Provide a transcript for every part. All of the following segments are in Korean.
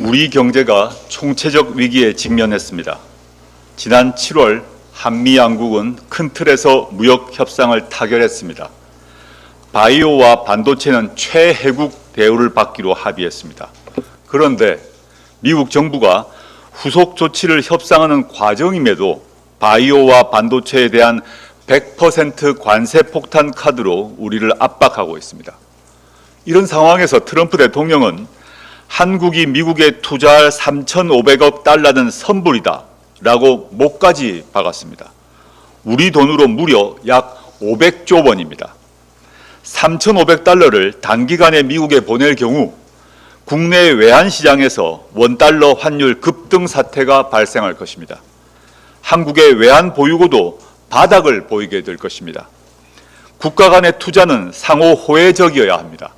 우리 경제가 총체적 위기에 직면했습니다. 지난 7월 한미 양국은 큰 틀에서 무역 협상을 타결했습니다. 바이오와 반도체는 최혜국 대우를 받기로 합의했습니다. 그런데 미국 정부가 후속 조치를 협상하는 과정임에도 바이오와 반도체에 대한 100% 관세 폭탄 카드로 우리를 압박하고 있습니다. 이런 상황에서 트럼프 대통령은 한국이 미국에 투자할 3,500억 달러는 선불이다 라고 목까지 박았습니다. 우리 돈으로 무려 약 500조 원입니다. 3,500달러를 단기간에 미국에 보낼 경우 국내 외환시장에서 원달러 환율 급등 사태가 발생할 것입니다. 한국의 외환 보유고도 바닥을 보이게 될 것입니다. 국가 간의 투자는 상호 호혜적이어야 합니다.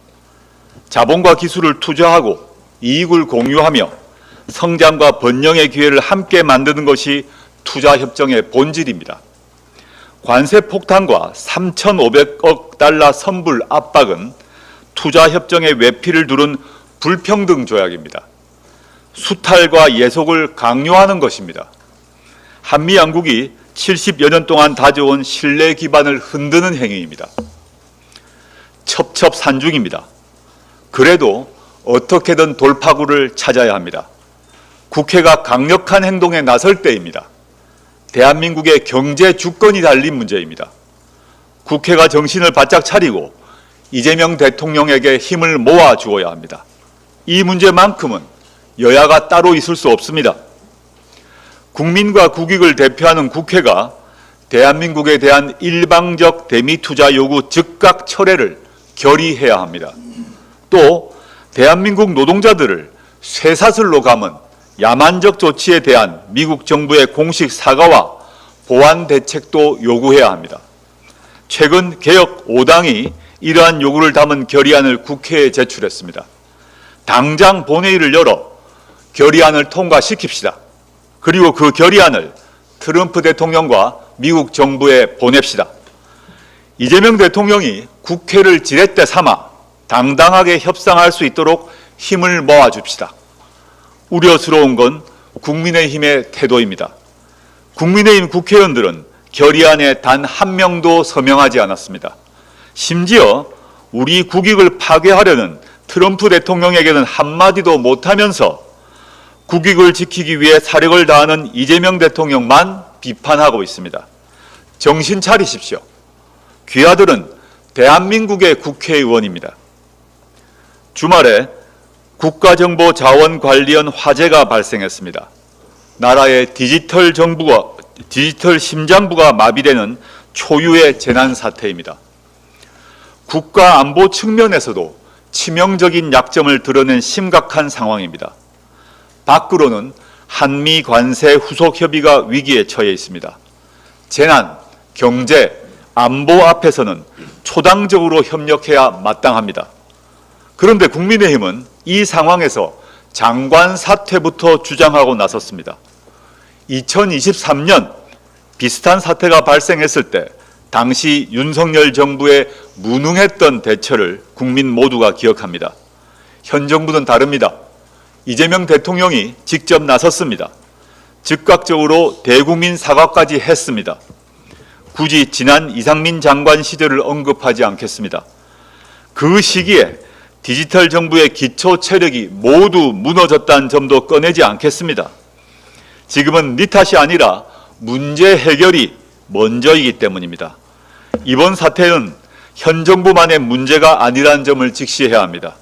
자본과 기술을 투자하고 이익을 공유하며 성장과 번영의 기회를 함께 만드는 것이 투자협정의 본질입니다. 관세 폭탄과 3,500억 달러 선불 압박은 투자협정의 외피를 두른 불평등 조약입니다. 수탈과 예속을 강요하는 것입니다. 한미 양국이 70여 년 동안 다져온 신뢰 기반을 흔드는 행위입니다. 첩첩산중입니다. 그래도 어떻게든 돌파구를 찾아야 합니다. 국회가 강력한 행동에 나설 때입니다. 대한민국의 경제 주권이 달린 문제입니다. 국회가 정신을 바짝 차리고 이재명 대통령에게 힘을 모아 주어야 합니다. 이 문제만큼은 여야가 따로 있을 수 없습니다. 국민과 국익을 대표하는 국회가 대한민국에 대한 일방적 대미투자 요구 즉각 철회를 결의해야 합니다. 또 대한민국 노동자들을 쇠사슬로 감은 야만적 조치에 대한 미국 정부의 공식 사과와 보완 대책도 요구해야 합니다. 최근 개혁 5당이 이러한 요구를 담은 결의안을 국회에 제출했습니다. 당장 본회의를 열어 결의안을 통과시킵시다. 그리고 그 결의안을 트럼프 대통령과 미국 정부에 보냅시다. 이재명 대통령이 국회를 지렛대 삼아 당당하게 협상할 수 있도록 힘을 모아줍시다. 우려스러운 건 국민의힘의 태도입니다. 국민의힘 국회의원들은 결의안에 단 한 명도 서명하지 않았습니다. 심지어 우리 국익을 파괴하려는 트럼프 대통령에게는 한마디도 못하면서 국익을 지키기 위해 사력을 다하는 이재명 대통령만 비판하고 있습니다. 정신 차리십시오. 귀하들은 대한민국의 국회의원입니다. 주말에 국가정보자원관리원 화재가 발생했습니다. 나라의 디지털 심장부가 마비되는 초유의 재난 사태입니다. 국가 안보 측면에서도 치명적인 약점을 드러낸 심각한 상황입니다. 밖으로는 한미 관세 후속 협의가 위기에 처해 있습니다. 재난, 경제, 안보 앞에서는 초당적으로 협력해야 마땅합니다. 그런데 국민의힘은 이 상황에서 장관 사퇴부터 주장하고 나섰습니다. 2023년 비슷한 사태가 발생했을 때 당시 윤석열 정부의 무능했던 대처를 국민 모두가 기억합니다. 현 정부는 다릅니다. 이재명 대통령이 직접 나섰습니다. 즉각적으로 대국민 사과까지 했습니다. 굳이 지난 이상민 장관 시절을 언급하지 않겠습니다. 그 시기에 디지털 정부의 기초 체력이 모두 무너졌다는 점도 꺼내지 않겠습니다. 지금은 네 탓이 아니라 문제 해결이 먼저이기 때문입니다. 이번 사태는 현 정부만의 문제가 아니라는 점을 직시해야 합니다.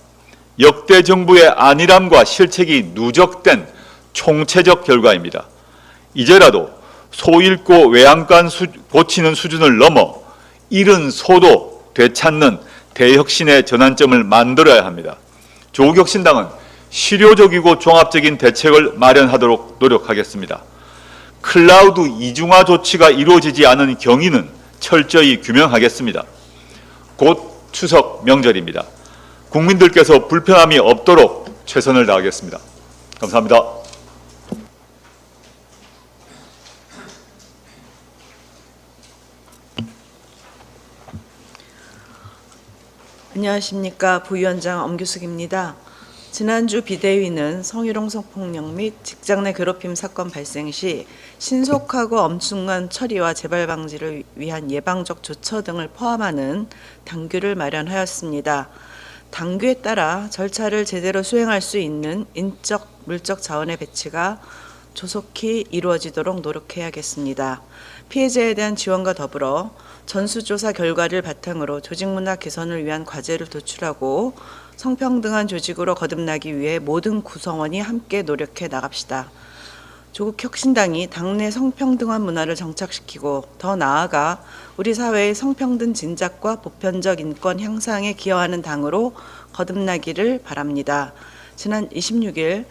역대 정부의 안일함과 실책이 누적된 총체적 결과입니다. 이제라도 소 잃고 외양간 고치는 수준을 넘어 잃은 소도 되찾는 대혁신의 전환점을 만들어야 합니다. 조국혁신당은 실효적이고 종합적인 대책을 마련하도록 노력하겠습니다. 클라우드 이중화 조치가 이루어지지 않은 경위는 철저히 규명하겠습니다. 곧 추석 명절입니다. 국민들께서 불편함이 없도록 최선을 다하겠습니다. 감사합니다. 안녕하십니까. 부위원장 엄규숙입니다. 지난주 비대위는 성희롱 성폭력 및 직장 내 괴롭힘 사건 발생 시 신속하고 엄중한 처리와 재발 방지를 위한 예방적 조처 등을 포함하는 당규를 마련하였습니다. 당규에 따라 절차를 제대로 수행할 수 있는 인적, 물적 자원의 배치가 조속히 이루어지도록 노력해야겠습니다. 피해자에 대한 지원과 더불어 전수조사 결과를 바탕으로 조직문화 개선을 위한 과제를 도출하고 성평등한 조직으로 거듭나기 위해 모든 구성원이 함께 노력해 나갑시다. 조국혁신당이 당내 성평등한 문화를 정착시키고 더 나아가 우리 사회의 성평등 진작과 보편적 인권 향상에 기여하는 당으로 거듭나기를 바랍니다. 지난 26일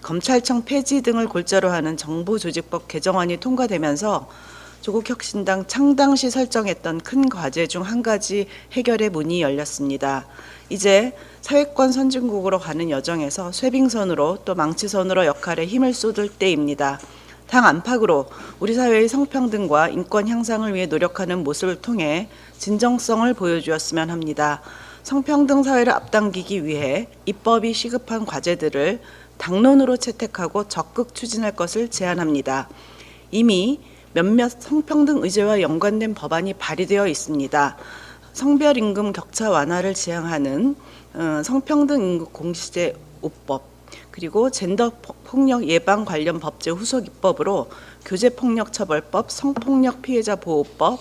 검찰청 폐지 등을 골자로 하는 정보조직법 개정안이 통과되면서 조국혁신당 창당 시 설정했던 큰 과제 중 한 가지 해결의 문이 열렸습니다. 이제 사회권 선진국으로 가는 여정에서 쇠빙선으로 또 망치선으로 역할에 힘을 쏟을 때입니다. 당 안팎으로 우리 사회의 성평등과 인권 향상을 위해 노력하는 모습을 통해 진정성을 보여주었으면 합니다. 성평등 사회를 앞당기기 위해 입법이 시급한 과제들을 당론으로 채택하고 적극 추진할 것을 제안합니다. 이미 몇몇 성평등 의제와 연관된 법안이 발의되어 있습니다. 성별 임금 격차 완화를 지향하는 성평등 임금 공시제 5법, 그리고 젠더 폭력 예방 관련 법제 후속 입법으로 교제폭력처벌법, 성폭력 피해자 보호법,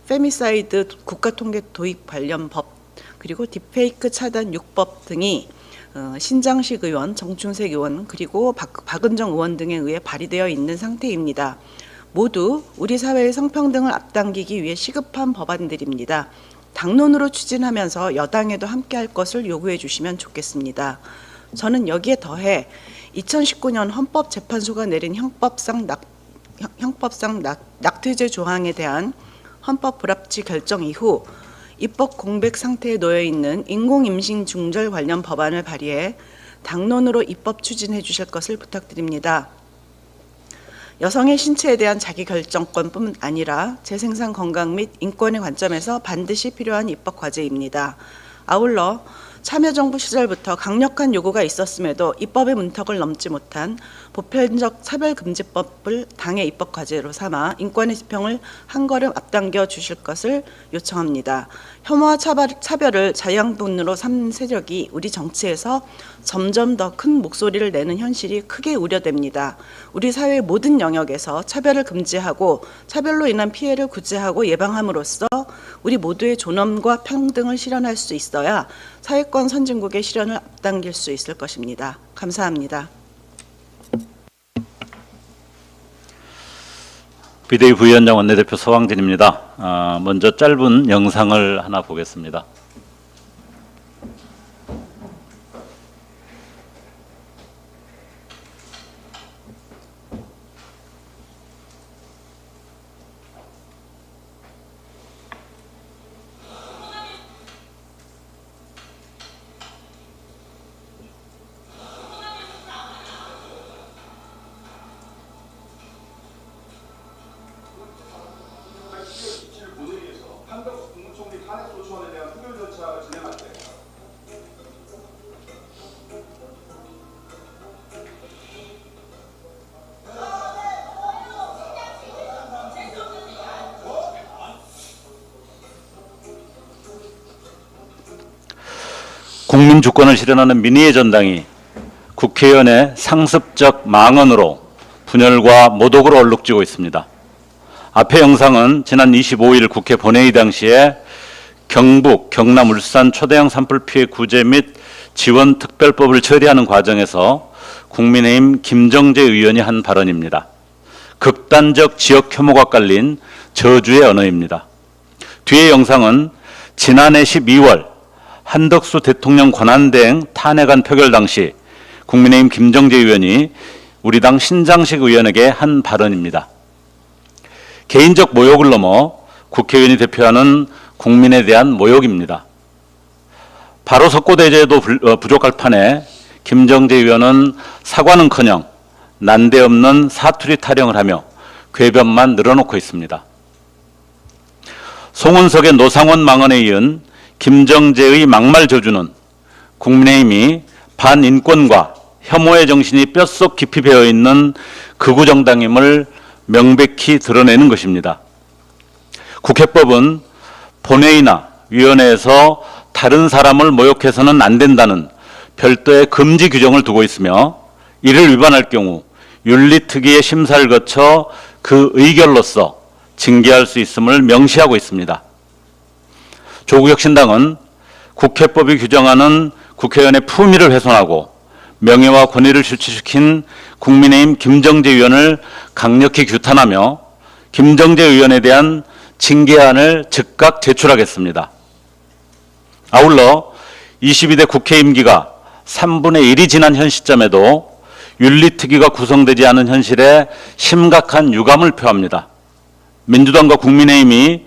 페미사이드 국가통계 도입 관련 법, 그리고 딥페이크 차단 6법 등이 신장식 의원, 정춘색 의원, 그리고 박은정 의원 등에 의해 발의되어 있는 상태입니다. 모두 우리 사회의 성평등을 앞당기기 위해 시급한 법안들입니다. 당론으로 추진하면서 여당에도 함께할 것을 요구해 주시면 좋겠습니다. 저는 여기에 더해 2019년 헌법재판소가 내린 형법상 낙태죄 조항에 대한 헌법 불합치 결정 이후 입법 공백 상태에 놓여 있는 인공임신 중절 관련 법안을 발의해 당론으로 입법 추진해 주실 것을 부탁드립니다. 여성의 신체에 대한 자기결정권뿐 아니라 재생산 건강 및 인권의 관점에서 반드시 필요한 입법 과제입니다. 아울러 참여정부 시절부터 강력한 요구가 있었음에도 입법의 문턱을 넘지 못한 보편적 차별금지법을 당의 입법 과제로 삼아 인권의 지평을 한 걸음 앞당겨 주실 것을 요청합니다. 혐오와 차별을 자양분으로 삼는 세력이 우리 정치에서 점점 더 큰 목소리를 내는 현실이 크게 우려됩니다. 우리 사회의 모든 영역에서 차별을 금지하고 차별로 인한 피해를 구제하고 예방함으로써 우리 모두의 존엄과 평등을 실현할 수 있어야 사회권 선진국의 실현을 앞당길 수 있을 것입니다. 감사합니다. 비대위 부위원장 원내대표 서광진입니다. 먼저 짧은 영상을 하나 보겠습니다. 국민 주권을 실현하는 민의의 전당이 국회의원의 상습적 망언으로 분열과 모독으로 얼룩지고 있습니다. 앞의 영상은 지난 25일 국회 본회의 당시에 경북, 경남, 울산 초대형 산불 피해 구제 및 지원 특별법을 처리하는 과정에서 국민의힘 김정재 의원이 한 발언입니다. 극단적 지역 혐오가 깔린 저주의 언어입니다. 뒤의 영상은 지난해 12월 한덕수 대통령 권한대행 탄핵안 표결 당시 국민의힘 김정재 의원이 우리 당 신장식 의원에게 한 발언입니다. 개인적 모욕을 넘어 국회의원이 대표하는 국민에 대한 모욕입니다. 바로 석고대죄도 부족할 판에 김정재 의원은 사과는커녕 난데없는 사투리 타령을 하며 궤변만 늘어놓고 있습니다. 송은석의 노상원 망언에 이은 김정재의 막말 저주는 국민의힘이 반인권과 혐오의 정신이 뼛속 깊이 배어있는 극우 정당임을 명백히 드러내는 것입니다. 국회법은 본회의나 위원회에서 다른 사람을 모욕해서는 안 된다는 별도의 금지 규정을 두고 있으며 이를 위반할 경우 윤리특위의 심사를 거쳐 그 의결로서 징계할 수 있음을 명시하고 있습니다. 조국혁신당은 국회법이 규정하는 국회의원의 품위를 훼손하고 명예와 권위를 실추시킨 국민의힘 김정재 의원을 강력히 규탄하며 김정재 의원에 대한 징계안을 즉각 제출하겠습니다. 아울러 22대 국회 임기가 3분의 1이 지난 현 시점에도 윤리특위가 구성되지 않은 현실에 심각한 유감을 표합니다. 민주당과 국민의힘이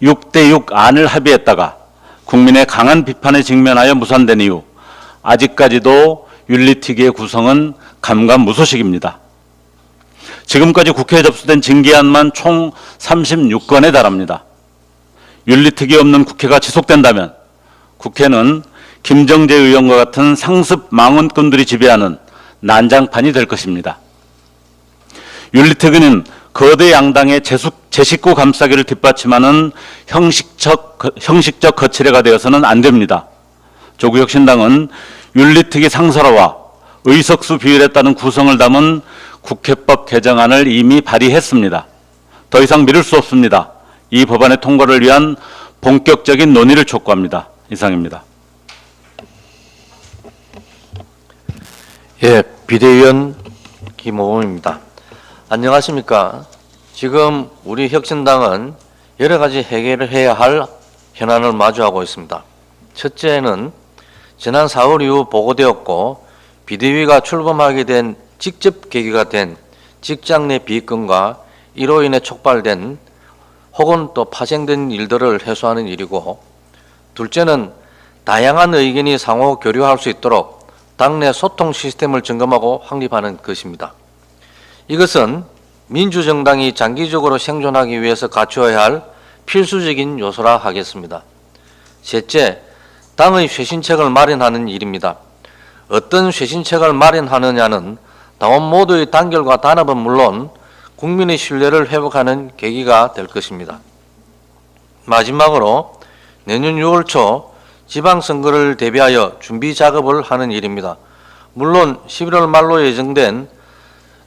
6대6 안을 합의했다가 국민의 강한 비판에 직면하여 무산된 이후 아직까지도 윤리특위의 구성은 감감무소식입니다. 지금까지 국회에 접수된 징계안만 총 36건에 달합니다. 윤리특위 없는 국회가 지속된다면 국회는 김정재 의원과 같은 상습 망언꾼들이 지배하는 난장판이 될 것입니다. 윤리특위는 거대 양당의 제 식구 감싸기를 뒷받침하는 형식적 거칠애가 되어서는 안 됩니다. 조국혁신당은 윤리특위 상설화와 의석수 비율에 따른 구성을 담은 국회법 개정안을 이미 발의했습니다. 더 이상 미룰 수 없습니다. 이 법안의 통과를 위한 본격적인 논의를 촉구합니다. 이상입니다. 예, 비대위원 김호범입니다. 안녕하십니까. 지금 우리 혁신당은 여러 가지 해결을 해야 할 현안을 마주하고 있습니다. 첫째는 지난 4월 이후 보고되었고 비대위가 출범하게 된 직접 계기가 된 직장 내 비건과 이로 인해 촉발된 혹은 또 파생된 일들을 해소하는 일이고, 둘째는 다양한 의견이 상호 교류할 수 있도록 당내 소통 시스템을 점검하고 확립하는 것입니다. 이것은 민주정당이 장기적으로 생존하기 위해서 갖추어야 할 필수적인 요소라 하겠습니다. 셋째, 당의 쇄신책을 마련하는 일입니다. 어떤 쇄신책을 마련하느냐는 당원 모두의 단결과 단합은 물론 국민의 신뢰를 회복하는 계기가 될 것입니다. 마지막으로 내년 6월 초 지방선거를 대비하여 준비 작업을 하는 일입니다. 물론 11월 말로 예정된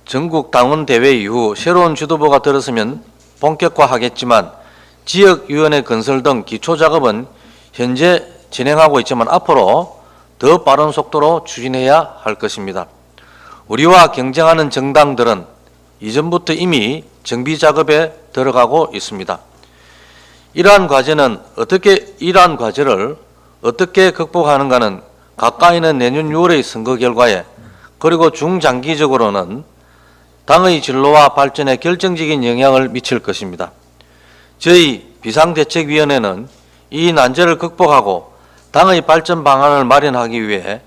전국 당원대회 이후 새로운 지도부가 들어서면 본격화하겠지만 지역위원회 건설 등 기초작업은 현재 진행하고 있지만 앞으로 더 빠른 속도로 추진해야 할 것입니다. 우리와 경쟁하는 정당들은 이전부터 이미 정비 작업에 들어가고 있습니다. 이러한 과제를 어떻게 극복하는가는 가까이는 내년 6월의 선거 결과에, 그리고 중장기적으로는 당의 진로와 발전에 결정적인 영향을 미칠 것입니다. 저희 비상대책위원회는 이 난제를 극복하고 당의 발전 방안을 마련하기 위해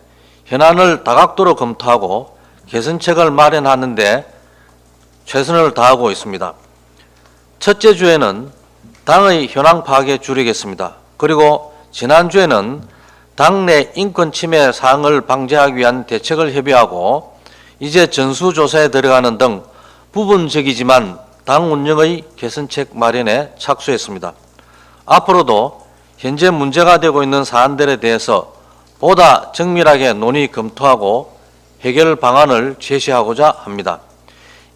현안을 다각도로 검토하고 개선책을 마련하는 데 최선을 다하고 있습니다. 첫째 주에는 당의 현황 파악에 주력했습니다. 그리고 지난주에는 당내 인권 침해 사항을 방지하기 위한 대책을 협의하고 이제 전수조사에 들어가는 등 부분적이지만 당 운영의 개선책 마련에 착수했습니다. 앞으로도 현재 문제가 되고 있는 사안들에 대해서 보다 정밀하게 논의 검토하고 해결 방안을 제시하고자 합니다.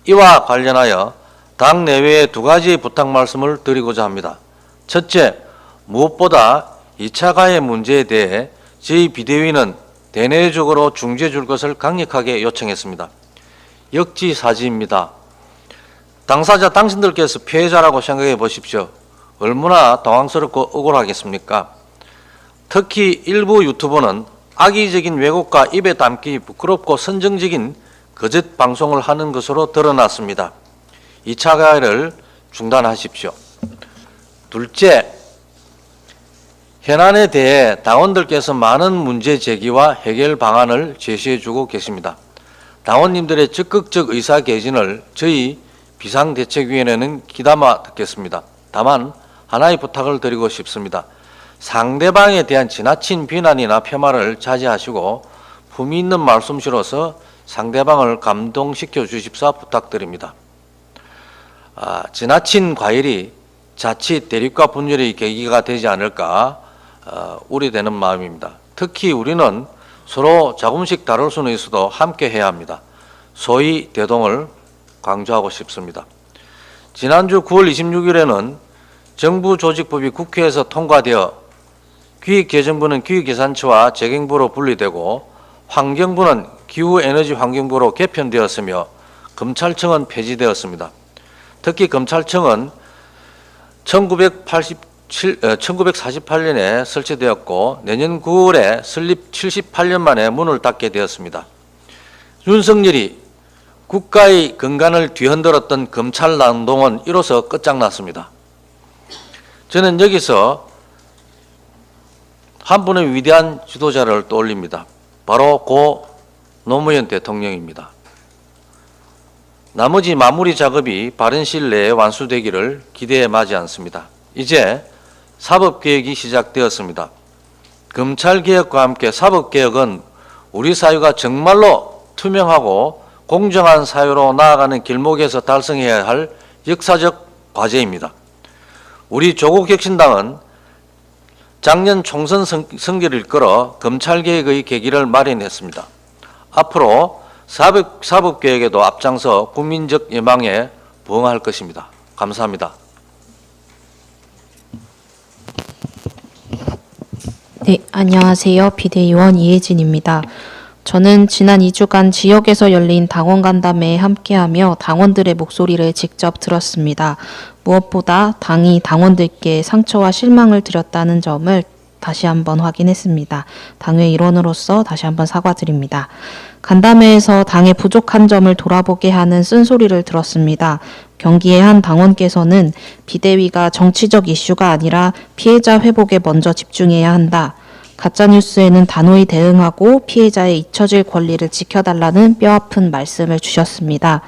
이와 관련하여 당 내외에 두 가지 부탁 말씀을 드리고자 합니다. 첫째, 무엇보다 2차 가해 문제에 대해 저희 비대위는 대내적으로 중재해 줄 것을 강력하게 요청했습니다. 역지사지입니다. 당사자 당신들께서 피해자라고 생각해 보십시오. 얼마나 당황스럽고 억울하겠습니까? 특히 일부 유튜버는 악의적인 왜곡과 입에 담기 부끄럽고 선정적인 거짓 방송을 하는 것으로 드러났습니다. 2차 가해를 중단하십시오. 둘째, 현안에 대해 당원들께서 많은 문제 제기와 해결 방안을 제시해주고 계십니다. 당원님들의 적극적 의사개진을 저희 비상대책위원회는 귀담아 듣겠습니다. 다만 하나의 부탁을 드리고 싶습니다. 상대방에 대한 지나친 비난이나 폄하를 자제하시고 품위 있는 말씀실어서 상대방을 감동시켜 주십사 부탁드립니다. 지나친 과일이 자칫 대립과 분열의 계기가 되지 않을까 우려되는 마음입니다. 특히 우리는 서로 조금씩 다를 수는 있어도 함께 해야 합니다. 소위 대동을 강조하고 싶습니다. 지난주 9월 26일에는 정부조직법이 국회에서 통과되어 기획재정부는 기후계산처와 재경부로 분리되고 환경부는 기후에너지환경부로 개편되었으며 검찰청은 폐지되었습니다. 특히 검찰청은 1948년에 설치되었고 내년 9월에 설립 78년 만에 문을 닫게 되었습니다. 윤석열이 국가의 근간을 뒤흔들었던 검찰 난동은 이로써 끝장났습니다. 저는 여기서 한 분의 위대한 지도자를 떠올립니다. 바로 고 노무현 대통령입니다. 나머지 마무리 작업이 빠른 시일 내에 완수되기를 기대해 마지 않습니다. 이제 사법개혁이 시작되었습니다. 검찰개혁과 함께 사법개혁은 우리 사회가 정말로 투명하고 공정한 사회로 나아가는 길목에서 달성해야 할 역사적 과제입니다. 우리 조국혁신당은 작년 총선 선거를 이끌어 검찰개혁의 계기를 마련했습니다. 앞으로 사법개혁에도 앞장서 국민적 예망에 부응할 것입니다. 감사합니다. 네, 안녕하세요. 비대위원 이혜진입니다. 저는 지난 2주간 지역에서 열린 당원 간담회에 함께하며 당원들의 목소리를 직접 들었습니다. 무엇보다 당이 당원들께 상처와 실망을 드렸다는 점을 다시 한번 확인했습니다. 당회 일원으로서 다시 한번 사과드립니다. 간담회에서 당의 부족한 점을 돌아보게 하는 쓴소리를 들었습니다. 경기의 한 당원께서는 비대위가 정치적 이슈가 아니라 피해자 회복에 먼저 집중해야 한다. 가짜뉴스에는 단호히 대응하고 피해자의 잊혀질 권리를 지켜달라는 뼈아픈 말씀을 주셨습니다.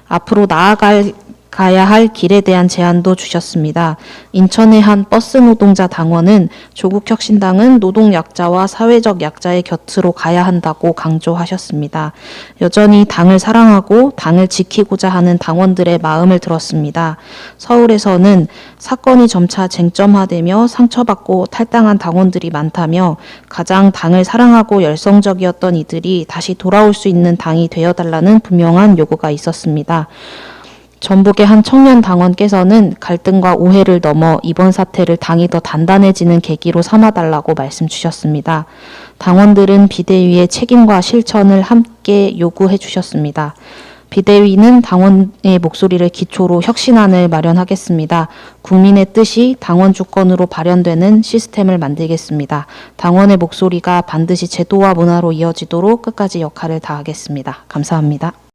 앞으로 나아가야 할 길에 대한 제안도 주셨습니다. 인천의 한 버스 노동자 당원은 조국혁신당은 노동약자와 사회적 약자의 곁으로 가야 한다고 강조하셨습니다. 여전히 당을 사랑하고 당을 지키고자 하는 당원들의 마음을 들었습니다. 서울에서는 사건이 점차 쟁점화되며 상처받고 탈당한 당원들이 많다며 가장 당을 사랑하고 열성적이었던 이들이 다시 돌아올 수 있는 당이 되어달라는 분명한 요구가 있었습니다. 전북의 한 청년 당원께서는 갈등과 오해를 넘어 이번 사태를 당이 더 단단해지는 계기로 삼아달라고 말씀 주셨습니다. 당원들은 비대위의 책임과 실천을 함께 요구해 주셨습니다. 비대위는 당원의 목소리를 기초로 혁신안을 마련하겠습니다. 국민의 뜻이 당원 주권으로 발현되는 시스템을 만들겠습니다. 당원의 목소리가 반드시 제도와 문화로 이어지도록 끝까지 역할을 다하겠습니다. 감사합니다.